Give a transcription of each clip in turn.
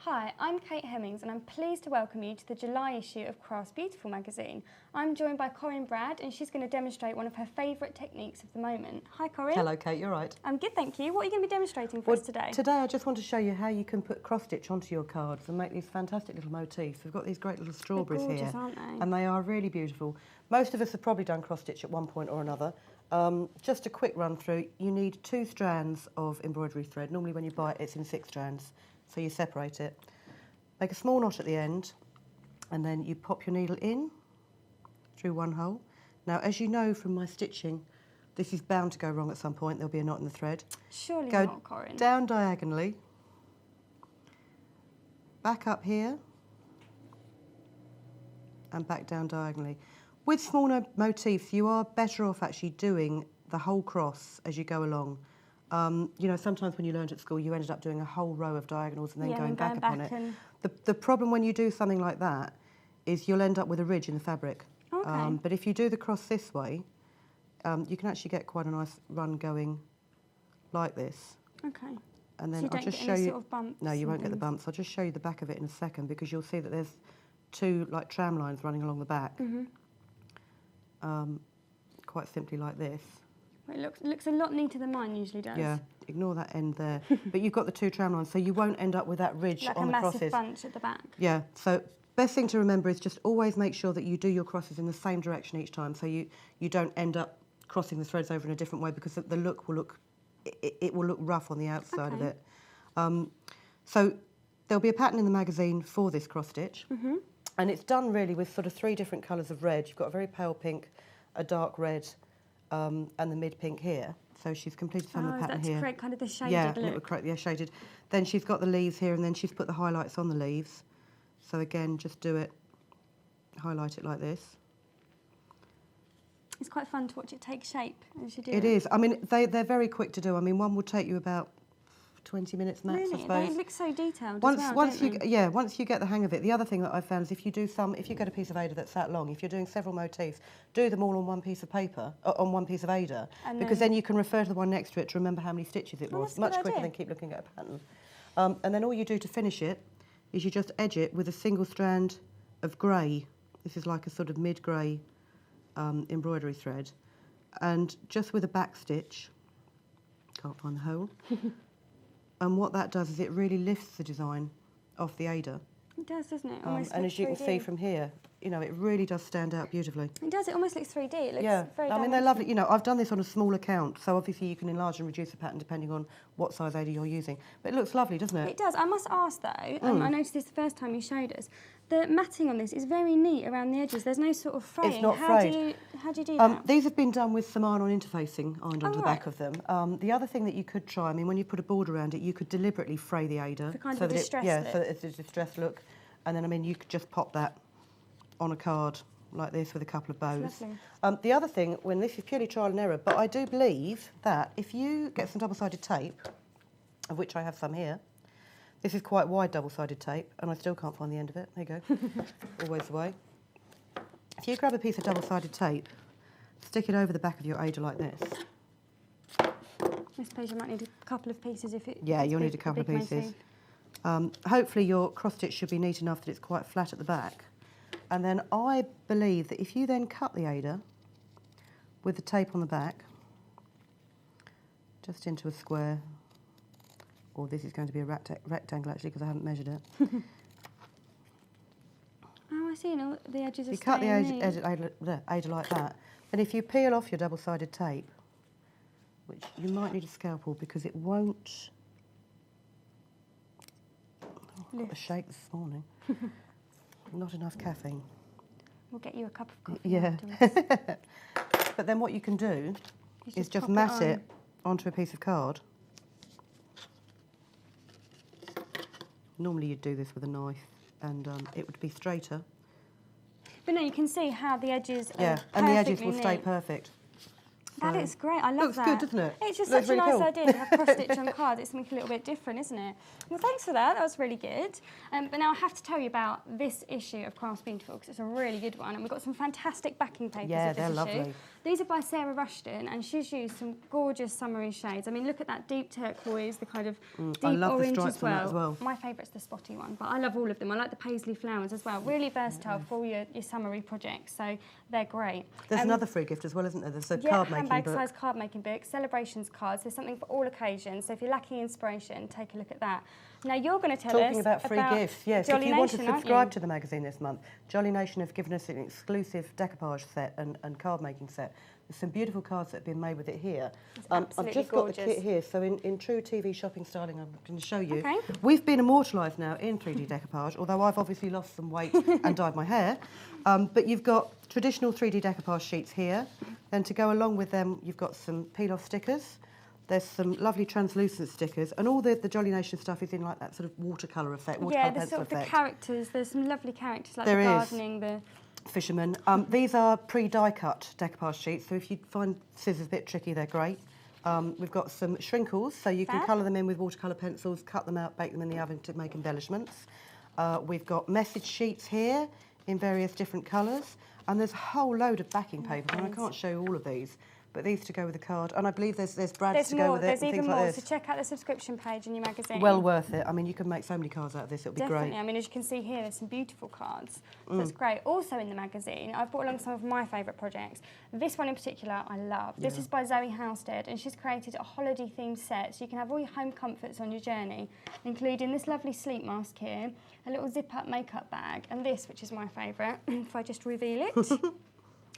Hi, I'm Kate Hemmings and I'm pleased to welcome you to the July issue of Crafts Beautiful magazine. I'm joined by Corinne Brad and she's going to demonstrate one of her favourite techniques of the moment. Hi Corinne. Hello Kate, you're right. I'm good, thank you. What are you going to be demonstrating for us today? Today I just want to show you how you can put cross stitch onto your cards and make these fantastic little motifs. We've got these great little strawberries They're gorgeous, here, aren't they? and they are really beautiful. Most of us have probably done cross stitch at one point or another. Just a quick run through, you need 2 strands of embroidery thread. Normally when you buy it it's in 6 strands, so you separate it. Make a small knot at the end and then you pop your needle in through one hole. Now as you know from my stitching, this is bound to go wrong at some point. There'll be a knot in the thread. Surely Go not, Corinne. down diagonally, back up here and back down diagonally. With smaller motifs you are better off actually doing the whole cross as you go along. You know, sometimes when you learned at school you ended up doing a whole row of diagonals and then going back upon it. The problem when you do something like that is you'll end up with a ridge in the fabric. Okay. But if you do the cross this way, you can actually get quite a nice run going like this. Okay. And then so you I'll don't just get show any you. sort of bumps No, you won't and get the things? bumps. I'll just show you the back of it in a second because you'll see that there's 2 like tram lines running along the back. Quite simply like this. Well, it looks a lot neater than mine usually does. Yeah, ignore that end there. But you've got the 2 tram lines, so you won't end up with that ridge Like on a the massive crosses. bunch at the back. Yeah, so best thing to remember is just always make sure that you do your crosses in the same direction each time, so you don't end up crossing the threads over in a different way because the look will look, it will look rough on the outside of it. So there'll be a pattern in the magazine for this cross stitch, and it's done really with sort of 3 different colours of red. You've got a very pale pink, a dark red, and the mid pink here. So she's completed some of the pattern here. To create kind of the shaded Yeah, look. and it would create, yeah, shaded. Then she's got the leaves here, and then she's put the highlights on the leaves. So again, just do it, highlight it like this. It's quite fun to watch it take shape as you do It is. I mean, they're very quick to do. I mean, one will take you about 20 minutes max, Really? I suppose. They look so detailed Once as well, once don't you they? yeah, once you get the hang of it. The other thing that I've found is if you get a piece of Ada that's that long, if you're doing several motifs, do them all on one piece of paper, on one piece of Ada, And because then you can refer to the one next to it to remember how many stitches it was. that's a Much good quicker idea. than keep looking at a pattern. And then all you do to finish it is you just edge it with a single strand of grey. This is like a sort of mid-grey embroidery thread, and just with a back stitch. Can't find the hole. And what that does is it really lifts the design off the Ada. It does, doesn't it? Almost And looks as you can 3D. see from here, you know, it really does stand out beautifully. It does, it almost looks 3D. It looks Yeah, very I mean, they're dimensional. lovely. You know, I've done this on a small account, so obviously you can enlarge and reduce the pattern depending on what size Ada you're using. But it looks lovely, doesn't it? It does. I must ask though, I noticed this the first time you showed us, the matting on this is very neat around the edges. There's no sort of fraying. It's not How frayed. do you do that? These have been done with some iron-on interfacing ironed onto the right. back of them. The other thing that you could try, I mean, when you put a border around it, you could deliberately fray the Ada. For kind so of a that distressed yeah, look. so that it's a distressed look. And then, I mean, you could just pop that on a card like this with a couple of bows. Lovely. The other thing, when this is purely trial and error, but I do believe that if you get some double-sided tape, of which I have some here, this is quite wide double-sided tape, and I still can't find the end of it. There you go. Always the way. If you grab a piece of double-sided tape, stick it over the back of your Ada like this. I suppose you might need a couple of pieces if it. Yeah, if you'll it's need a couple of big pieces. motif. Hopefully your cross stitch should be neat enough that it's quite flat at the back. And then I believe that if you then cut the Ada with the tape on the back, just into a square, or this is going to be a rectangle actually because I haven't measured it. Oh, I see. No, the edges are You cut the staying neat. Ada like that, and if you peel off your double-sided tape, which you might need a scalpel because it won't. Oh, I've got a shake this morning. Not enough caffeine. We'll get you a cup of coffee. Yeah. afterwards. But then what you can do You is just pop mat on. it onto a piece of card. Normally you'd do this with a knife and it would be straighter. But no, you can see how the edges are Yeah, and the edges perfectly will stay neat. perfect. That looks great. I love looks that. Good, doesn't it? It's just Looks such a really nice cool. idea to have cross-stitch on cards. It's something a little bit different, isn't it? Well, thanks for that. That was really good. But now I have to tell you about this issue of Crafts Beautiful because it's a really good one, and we've got some fantastic backing papers Yeah, with this they're issue. lovely. These are by Sarah Rushton, and she's used some gorgeous summery shades. I mean, look at that deep turquoise, the kind of deep I love the orange stripes as on well. that as well. My favourite's the spotty one, but I love all of them. I like the paisley flowers as well. Really versatile for all your summery projects, so they're great. There's another free gift as well, isn't there? There's a card making handbag book. size card making book, celebrations cards. There's something for all occasions. So if you're lacking inspiration, take a look at that. Now you're going to tell us Talking about free gifts, yes. Jolly If you want to Nation, subscribe to the magazine this month, Jolly Nation have given us an exclusive decoupage set and card making set. There's some beautiful cards that have been made with it here. I've just got the kit here, so in true TV shopping styling, I'm going to show you. Okay. We've been immortalised now in 3D decoupage, although I've obviously lost some weight and dyed my hair. But you've got traditional 3D decoupage sheets here. Then to go along with them, you've got some peel-off stickers. There's some lovely translucent stickers, and all the Jolly Nation stuff is in like that sort of watercolour effect, watercolour there's pencil sort of effect. the characters. There's some lovely characters like There the is. gardening, the Fisherman. These are pre-die cut decoupage sheets, so if you find scissors a bit tricky, they're great. We've got some shrinkles, so you can Fab. colour them in with watercolour pencils, cut them out, bake them in the oven to make embellishments. We've got message sheets here in various different colours, and there's a whole load of backing paper, and I can't show you all of these, but these to go with the card. And I believe there's brads to go with it There's and even things more. like So this. check out the subscription page in your magazine. Well worth it. I mean, you can make so many cards out of this, it'll be Definitely. great. I mean, as you can see here, there's some beautiful cards. So it's great. Also in the magazine, I've brought along some of my favourite projects. This one in particular, I love. This is by Zoe Halstead, and she's created a holiday-themed set, so you can have all your home comforts on your journey, including this lovely sleep mask here, a little zip-up makeup bag, and this, which is my favourite, if I just reveal it.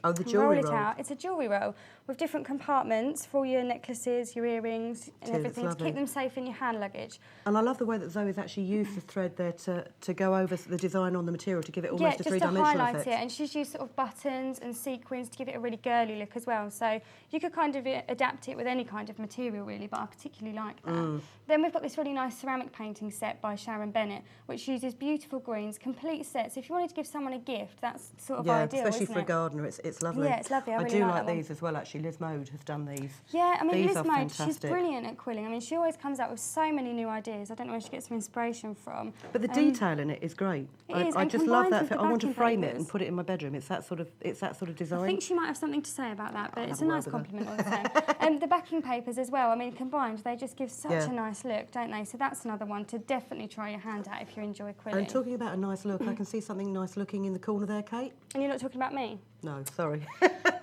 Oh, the jewellery roll it roll. out. It's a jewellery roll with different compartments for all your necklaces, your earrings, and It is, everything to lovely. keep them safe in your hand luggage. And I love the way that Zoe's actually used the thread there to go over the design on the material to give it almost a just to three-dimensional highlight effect. it, and she's used sort of buttons and sequins to give it a really girly look as well. So you could kind of adapt it with any kind of material really, but I particularly like that. Then we've got this really nice ceramic painting set by Sharon Bennett, which uses beautiful greens, complete sets. If you wanted to give someone a gift, that's sort of ideal, especially isn't for a it? gardener, it's lovely. Yeah, it's lovely. I really do like like that one. these as well, actually. Liz Mode have done these. Yeah, I mean, These Liz are Mode, she's fantastic. brilliant at quilling. I mean, she always comes up with so many new ideas. I don't know where she gets some inspiration from. But the detail in it is great. It is, I and just love combined that. with the I want to backing frame it papers. and put it in my bedroom. It's that sort of design. I think she might have something to say about that, but I'll it's have a a nice word with her. compliment all the same. The backing papers as well, I mean, combined, they just give such Yeah. a nice look, don't they? So that's another one to definitely try your hand at if you enjoy quilling. And talking about a nice look, I can see something nice looking in the corner there, Kate. And you're not talking about me? No, sorry.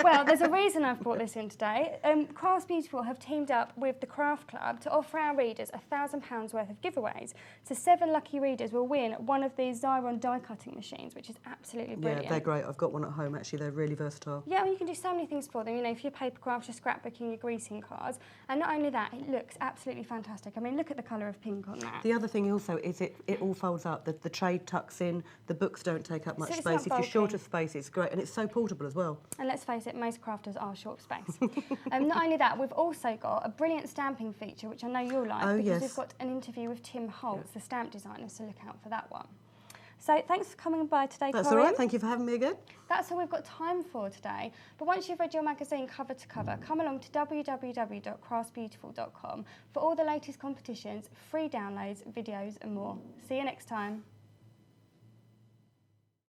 Well, there's a reason I've brought this in today. Crafts Beautiful have teamed up with the Craft Club to offer our readers £1,000 worth of giveaways. So 7 lucky readers will win one of these Xyron die cutting machines, which is absolutely brilliant. Yeah, they're great. I've got one at home, actually. They're really versatile. Yeah, well, you can do so many things for them, you know, for your paper crafts, your scrapbooking, your greeting cards. And not only that, it looks absolutely fantastic. I mean, look at the colour of pink on that. The other thing also is it all folds up. The trade tucks in. The books don't take up much So it's space. not If you're short bulky. of space, it's great. And it's so portable as well. And let's face it, most crafters are short of space. Not only that, we've also got a brilliant stamping feature, which I know you'll like, Oh, because yes. we've got an interview with Tim Holtz, the stamp designer, so look out for that one. So thanks for coming by today, That's Corinne. all right. Thank you for having me again. That's all we've got time for today. But once you've read your magazine cover to cover, come along to www.craftsbeautiful.com for all the latest competitions, free downloads, videos and more. See you next time.